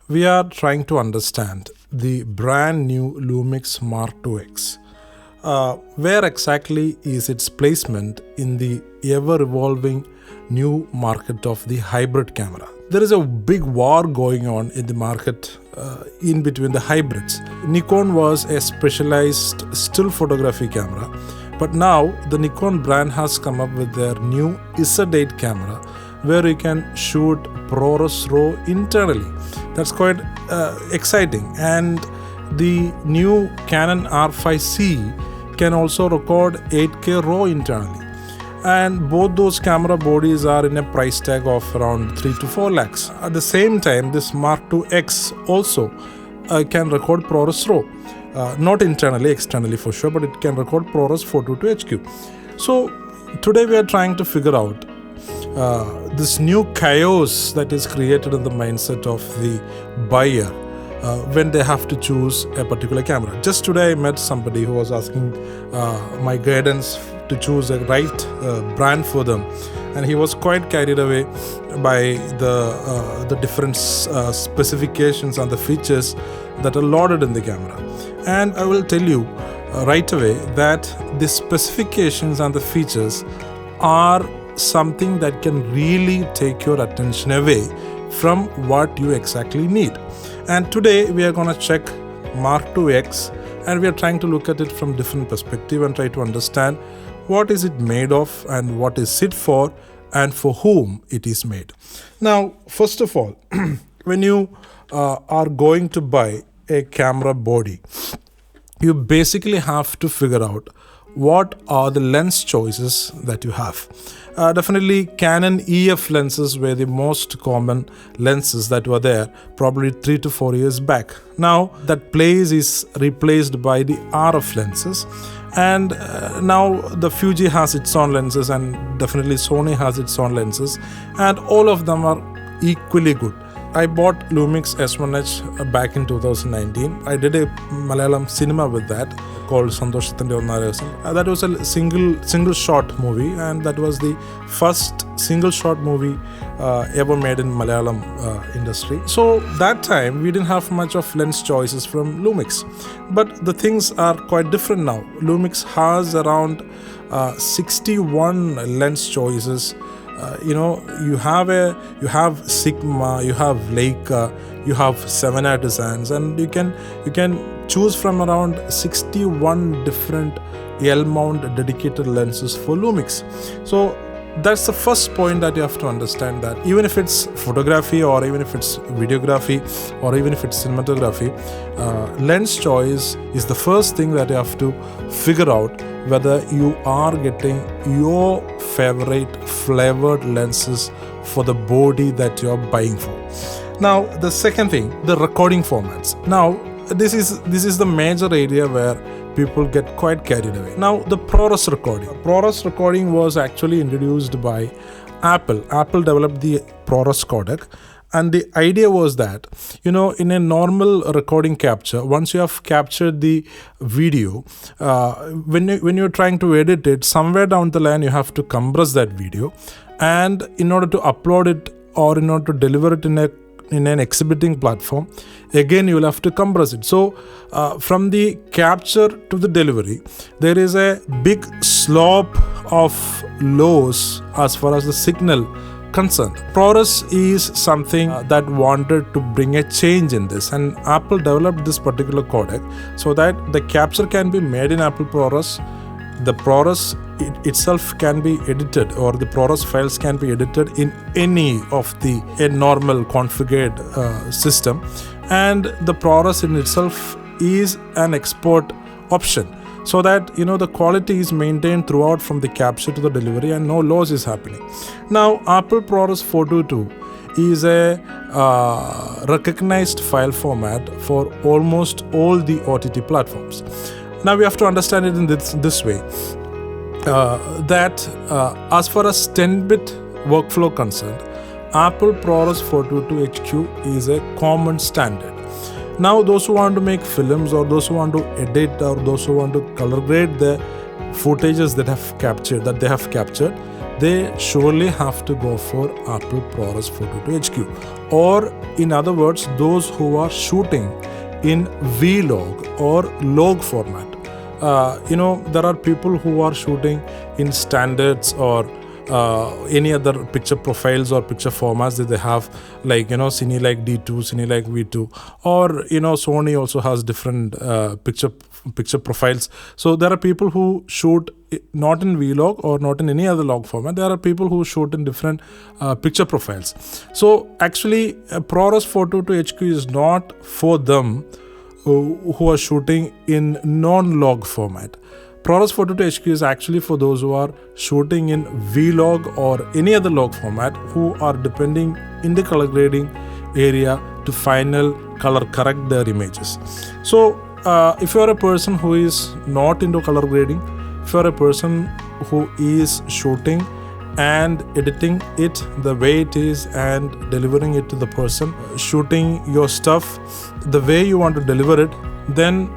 We are trying to understand the brand new Lumix Mark 2X. Where exactly is its placement in the ever-evolving new market of the hybrid camera? There is a big war going on in the market in between the hybrids. Nikon was a specialized still photography camera, but now the Nikon brand has come up with their new Z8 camera where you can shoot Prores Raw internally. That's quite exciting. And the new Canon R5C can also record 8K RAW internally. And both those camera bodies are in a price tag of around 3 to 4 lakhs. At the same time, this Mark 2X also can record Prores RAW. Not internally, externally for sure, but it can record Prores 422 HQ. So today we are trying to figure out this new chaos that is created in the mindset of the buyer when they have to choose a particular camera. Just today I met somebody who was asking my guidance to choose a right brand for them, and he was quite carried away by the different specifications and the features that are loaded in the camera. And I will tell you right away that the specifications and the features are something that can really take your attention away from what you exactly need. And today we are going to check Mark 2X, and we are trying to look at it from different perspective and try to understand what is it made of and what is it for and for whom it is made. Now, first of all, when you are going to buy a camera body, you basically have to figure out what are the lens choices that you have. Definitely Canon EF lenses were the most common lenses that were there probably 3 to 4 years back. Now that place is replaced by the RF lenses, and now the Fuji has its own lenses, and definitely Sony has its own lenses, and all of them are equally good. I bought Lumix S1H back in 2019. I did a Malayalam cinema with that called Santhoshithinte Onnarasam. That was a single shot movie, and that was the first single shot movie ever made in Malayalam industry. So that time we didn't have much of lens choices from Lumix, but the things are quite different now. Lumix has around 61 lens choices. You have Sigma, you have Leica, you have 7 artisans, and you can choose from around 61 different L-mount dedicated lenses for Lumix. So that's the first point that you have to understand, that even if it's photography or even if it's videography or even if it's cinematography, lens choice is the first thing that you have to figure out, whether you are getting your favorite flavored lenses for the body that you're buying for. Now, the second thing, the recording formats. Now, this is the major area where people get quite carried away. Now, the Prores recording. Prores recording was actually introduced by Apple. Apple developed the Prores codec. And the idea was that, in a normal recording capture, once you have captured the video, when you're trying to edit it, somewhere down the line, you have to compress that video. And in order to upload it or in order to deliver it in an exhibiting platform, again, you will have to compress it. So from the capture to the delivery, there is a big slope of loss as far as the signal concerned. Prores is something that wanted to bring a change in this, and Apple developed this particular codec so that the capture can be made in Apple Prores. The Prores itself can be edited, or the Prores files can be edited in any of a normal configured system, and the Prores in itself is an export option, so that the quality is maintained throughout from the capture to the delivery and no loss is happening. Now, Apple Prores 422 is a recognized file format for almost all the OTT platforms. Now we have to understand it in this way, that as far as 10-bit workflow concerned, Apple Prores 422 HQ is a common standard. Now, those who want to make films, or those who want to edit, or those who want to color grade the footages that they have captured, they surely have to go for Apple ProRes 422 HQ. Or in other words, those who are shooting in Vlog or log format. There are people who are shooting in standards or any other picture profiles or picture formats that they have, like Cine like D2, Cine like V2, or Sony also has different picture profiles. So there are people who shoot not in Vlog or not in any other log format. There are people who shoot in different picture profiles. So actually ProRes 422 HQ is not for them who are shooting in non-log format. ProRes 422 HQ is actually for those who are shooting in Vlog or any other log format, who are depending in the color grading area to final color correct their images. So if you are a person who is not into color grading, if you are a person who is shooting and editing it the way it is and delivering it to the person, shooting your stuff the way you want to deliver it, then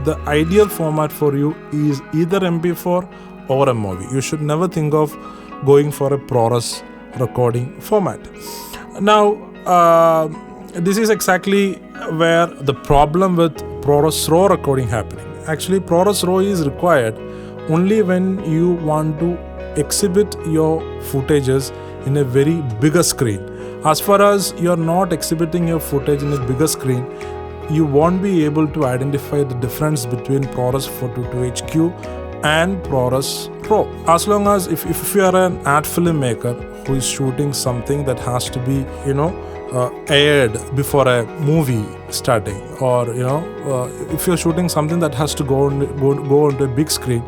the ideal format for you is either MP4 or MOV. You should never think of going for a ProRes recording format. Now, this is exactly where the problem with ProRes Raw recording happening. Actually, ProRes Raw is required only when you want to exhibit your footages in a very bigger screen. As far as you're not exhibiting your footage in a bigger screen, you won't be able to identify the difference between ProRes 422 HQ and ProRes Raw. As long as if you are an ad filmmaker who is shooting something that has to be aired before a movie starting, or if you're shooting something that has to go onto a big screen,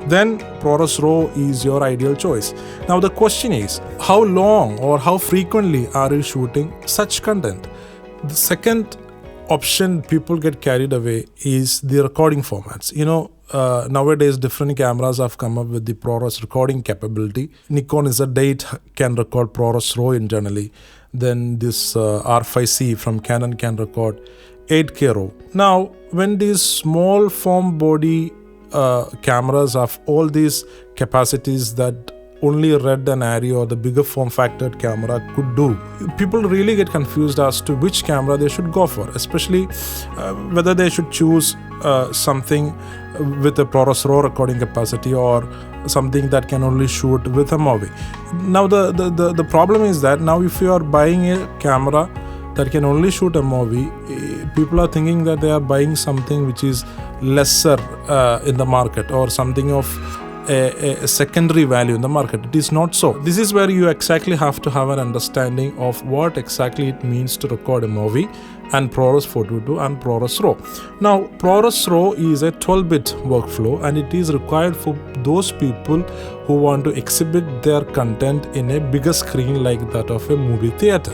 then ProRes Raw is your ideal choice. Now the question is, how long or how frequently are you shooting such content? The second option people get carried away is the recording formats. Nowadays different cameras have come up with the ProRes recording capability. Nikon Z8 can record ProRes Raw internally. Then this R5C from Canon can record 8K RAW. Now when these small form body cameras have all these capacities that only Red and Arri or the bigger form factor camera could do, people really get confused as to which camera they should go for, especially whether they should choose something with a ProRes Raw recording capacity or something that can only shoot with a MOV. Now the problem is that now if you are buying a camera that can only shoot a MOV, people are thinking that they are buying something which is lesser in the market, or something of a secondary value in the market. It is not so. This is where you exactly have to have an understanding of what exactly it means to record a movie and ProRes 422 and ProRes Raw. Now ProRes Raw is a 12-bit workflow, and it is required for those people who want to exhibit their content in a bigger screen like that of a movie theater.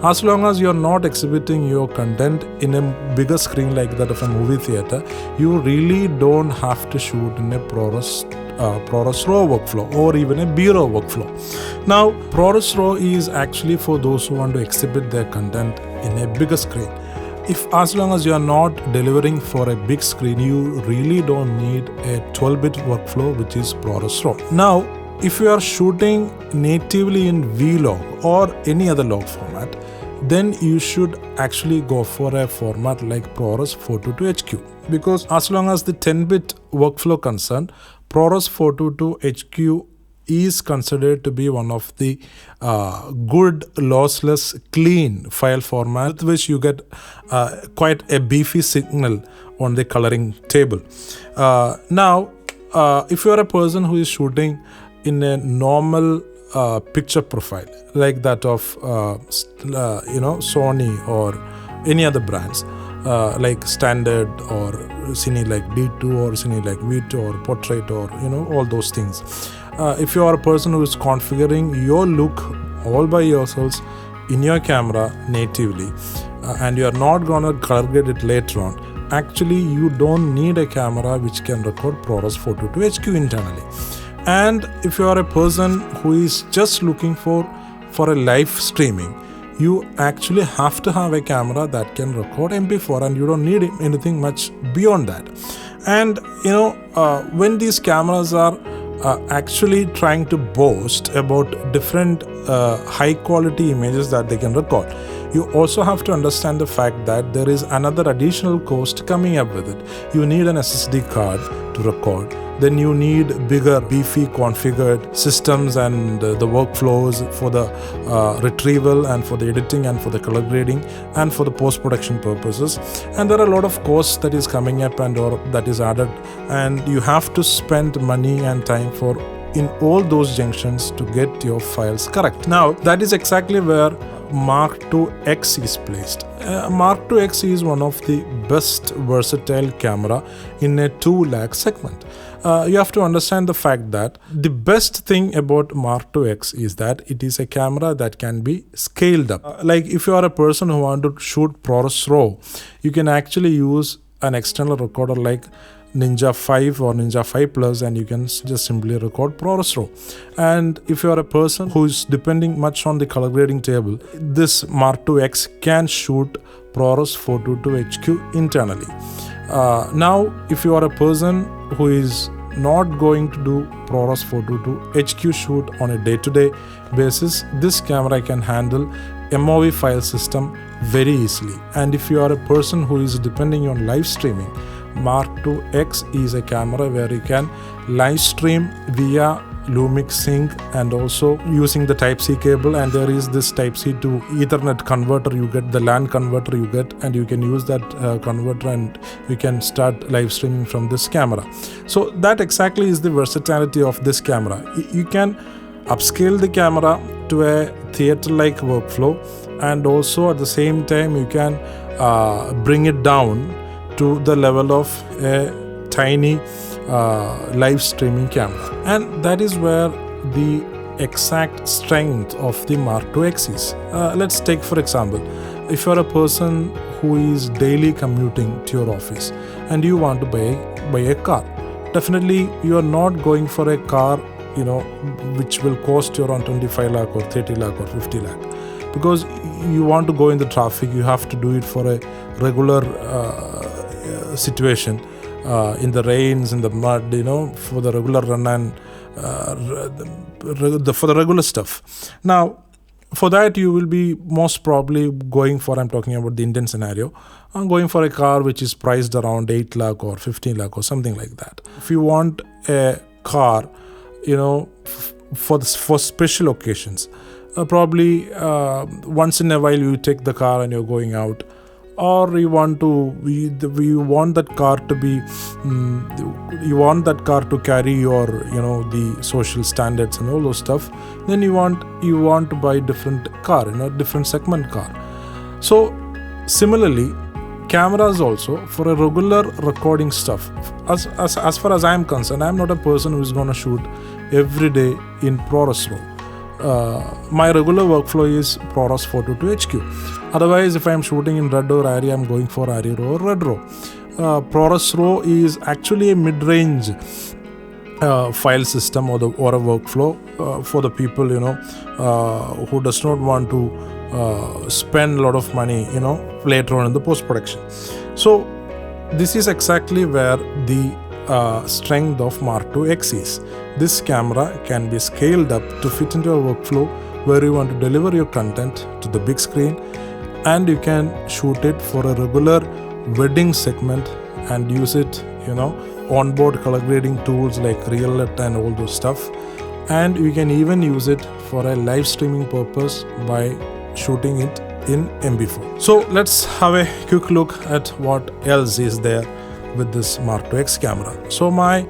As long as you are not exhibiting your content in a bigger screen like that of a movie theater, you really don't have to shoot in a ProRes Raw workflow or even a B-Raw workflow. Now ProRes Raw is actually for those who want to exhibit their content in a bigger screen. As long as you are not delivering for a big screen, you really don't need a 12-bit workflow, which is ProRes Raw. Now if you are shooting natively in Vlog or any other log format, then you should actually go for a format like ProRes 422 HQ, because as long as the 10-bit workflow concerned, ProRes 422 HQ is considered to be one of the good lossless clean file format with which you get quite a beefy signal on the coloring table. Now if you are a person who is shooting in a normal picture profile like that of Sony or any other brands, like standard or Cine like D2 or Cine like V2 or portrait or all those things. If you are a person who is configuring your look all by yourselves in your camera natively, and you are not gonna color grade it later on, actually you don't need a camera which can record ProRes 422 HQ internally. And if you are a person who is just looking for a live streaming, you actually have to have a camera that can record MP4, and you don't need anything much beyond that. And when these cameras are actually trying to boast about different high quality images that they can record. You also have to understand the fact that there is another additional cost coming up with it. You need an SSD card to record. Then you need bigger, beefy configured systems and the workflows for the retrieval and for the editing and for the color grading and for the post-production purposes. And there are a lot of costs that is coming up and or that is added, and you have to spend money and time for in all those junctions to get your files correct. Now, that is exactly where Mark II X is placed. Mark II X is one of the best versatile camera in a 2 lakh segment. You have to understand the fact that the best thing about Mark II X is that it is a camera that can be scaled up. Like if you are a person who want to shoot Prores Raw, you can actually use an external recorder like Ninja 5 or Ninja 5 Plus, and you can just simply record Prores Raw. And if you are a person who is depending much on the color grading table, this Mark II X can shoot Prores 422 HQ internally. Now, if you are a person who is not going to do Prores 422 HQ shoot on a day-to-day basis, this camera can handle MOV file system very easily. And if you are a person who is depending on live streaming, Mark II X is a camera where you can live stream via Lumix sync and also using the Type-C cable, and there is this Type-C to Ethernet converter you get, the LAN converter you get, and you can use that converter and you can start live streaming from this camera. So that exactly is the versatility of this camera. You can upscale the camera to a theater-like workflow, and also at the same time you can bring it down to the level of a tiny live streaming camera. And that is where the exact strength of the Mark II X is. Let's take for example, if you're a person who is daily commuting to your office and you want to buy a car, definitely you are not going for a car which will cost you around 25 lakh or 30 lakh or 50 lakh, because you want to go in the traffic. You have to do it for a regular situation, in the rains, in the mud, for the regular run and for the regular stuff. Now, for that you will be most probably going for, I'm talking about the Indian scenario, I'm going for a car which is priced around 8 lakh or 15 lakh or something like that. If you want a car, for special occasions, probably once in a while you take the car and you're going out, or you want that car to be you want that car to carry your the social standards and all those stuff, then you want to buy different car, different segment car. So similarly, cameras also for a regular recording stuff, as far as I'm concerned, I'm not a person who is going to shoot every day in Prores Raw. My regular workflow is Prores 422 HQ. Otherwise, if I am shooting in Red or ARRI, I am going for ARRI Raw or Red Raw. Prores Raw is actually a mid-range file system or a workflow for the people who does not want to spend a lot of money later on in the post-production. So this is exactly where the strength of Mark II X is. This camera can be scaled up to fit into a workflow where you want to deliver your content to the big screen, and you can shoot it for a regular wedding segment and use it, onboard color grading tools like Realit and all those stuff. And you can even use it for a live streaming purpose by shooting it in MP4. So let's have a quick look at what else is there with this Mark II X camera. So my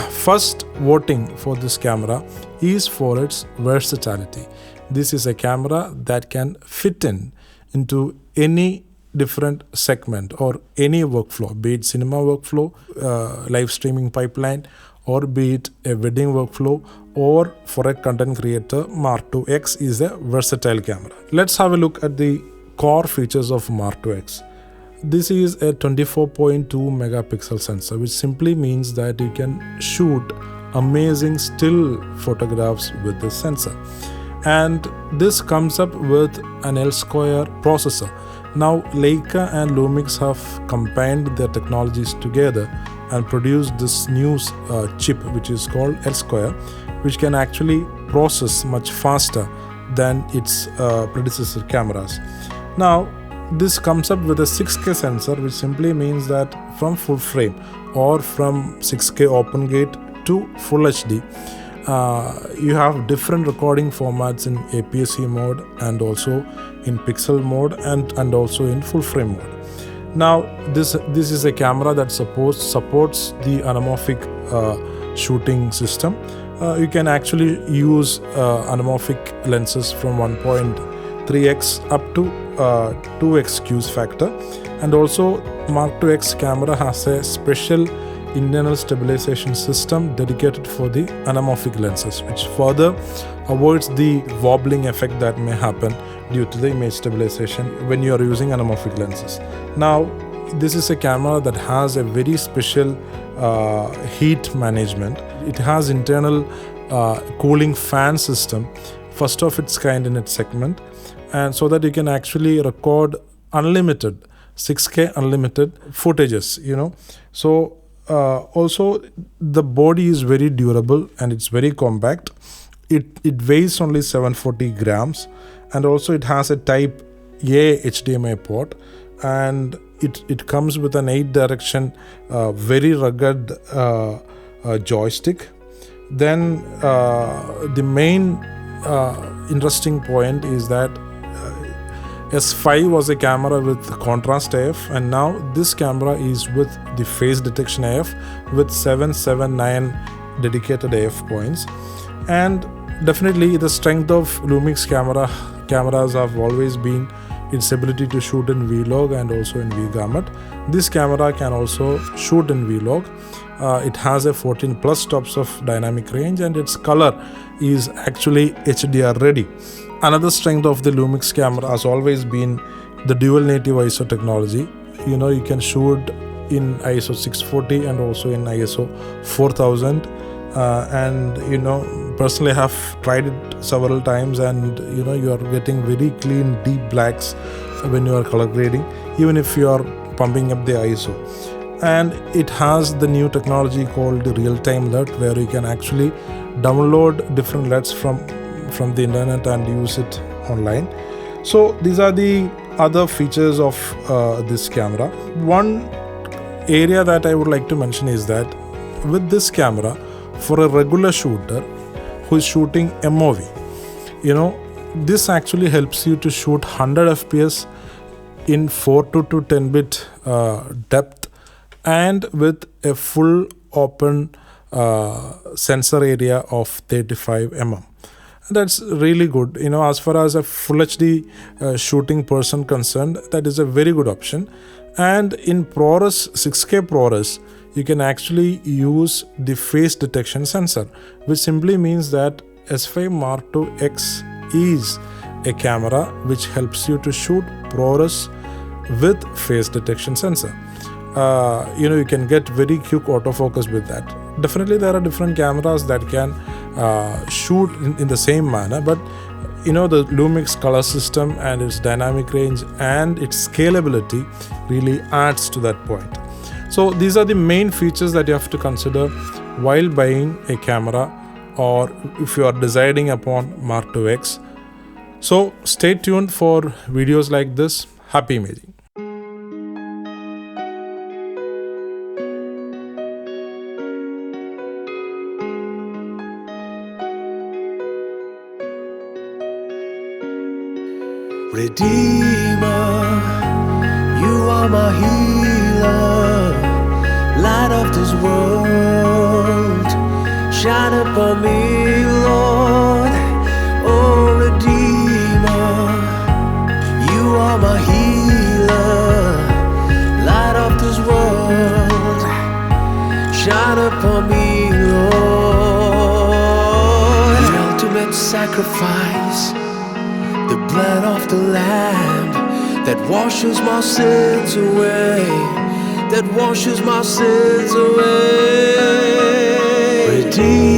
first voting for this camera is for its versatility. This is a camera that can fit into any different segment or any workflow, be it cinema workflow, live streaming pipeline, or be it a wedding workflow, or for a content creator. Mark II X is a versatile camera. Let's have a look at the core features of Mark II X. This is a 24.2 megapixel sensor, which simply means that you can shoot amazing still photographs with this sensor. And this comes up with an L-square processor. Now Leica and Lumix have combined their technologies together and produced this new chip, which is called L-Square, which can actually process much faster than its predecessor cameras. Now, this comes up with a 6K sensor, which simply means that from full frame or from 6K open gate to full HD, you have different recording formats in APS-C mode and also in pixel mode and also in full frame mode. Now, this is a camera that supports the anamorphic shooting system. You can actually use anamorphic lenses from 1.3x up to 2x Q's factor, and also Mark IIX camera has a special internal stabilization system dedicated for the anamorphic lenses, which further avoids the wobbling effect that may happen due to the image stabilization when you are using anamorphic lenses. Now, this is a camera that has a very special heat management. It has internal cooling fan system, first of its kind in its segment, and so that you can actually record unlimited 6K unlimited footages, So also the body is very durable and it's very compact. It weighs only 740 grams, and also it has a type A HDMI port, and it comes with an 8-direction very rugged joystick. Then the main interesting point is that S5 was a camera with contrast AF, and now this camera is with the face detection AF with 779 dedicated AF points. And definitely the strength of Lumix cameras have always been its ability to shoot in Vlog and also in V-Gamut. This camera can also shoot in Vlog. It has a 14 plus stops of dynamic range, and its color is actually HDR ready. Another strength of the Lumix camera has always been the dual native ISO technology. You can shoot in ISO 640 and also in ISO 4000. Personally I have tried it several times, and you are getting very clean deep blacks when you are color grading, even if you are pumping up the ISO. And it has the new technology called real-time LUT, where you can actually download different LUTs from the internet and use it online. So these are the other features of this camera. One area that I would like to mention is that with this camera, for a regular shooter who is shooting MOV, this actually helps you to shoot 100 FPS in 4:2 to 10-bit depth, and with a full open sensor area of 35 mm. That's really good. As far as a full HD shooting person concerned, that is a very good option. And in ProRes 6K ProRes, you can actually use the face detection sensor, which simply means that S5 Mark IIX is a camera which helps you to shoot ProRes with face detection sensor. You can get very quick autofocus with that. Definitely there are different cameras that can shoot in the same manner, but the Lumix color system and its dynamic range and its scalability really adds to that point. So these are the main features that you have to consider while buying a camera, or if you are deciding upon Mark IIX. So stay tuned for videos like this. Happy imaging. Redeemer, you are my healer, light of this world, shine upon me, Lord. Oh, Redeemer, you are my healer, light of this world, shine upon me, Lord. The ultimate sacrifice, the blood of the Lamb that washes my sins away, that washes my sins away. Redeemed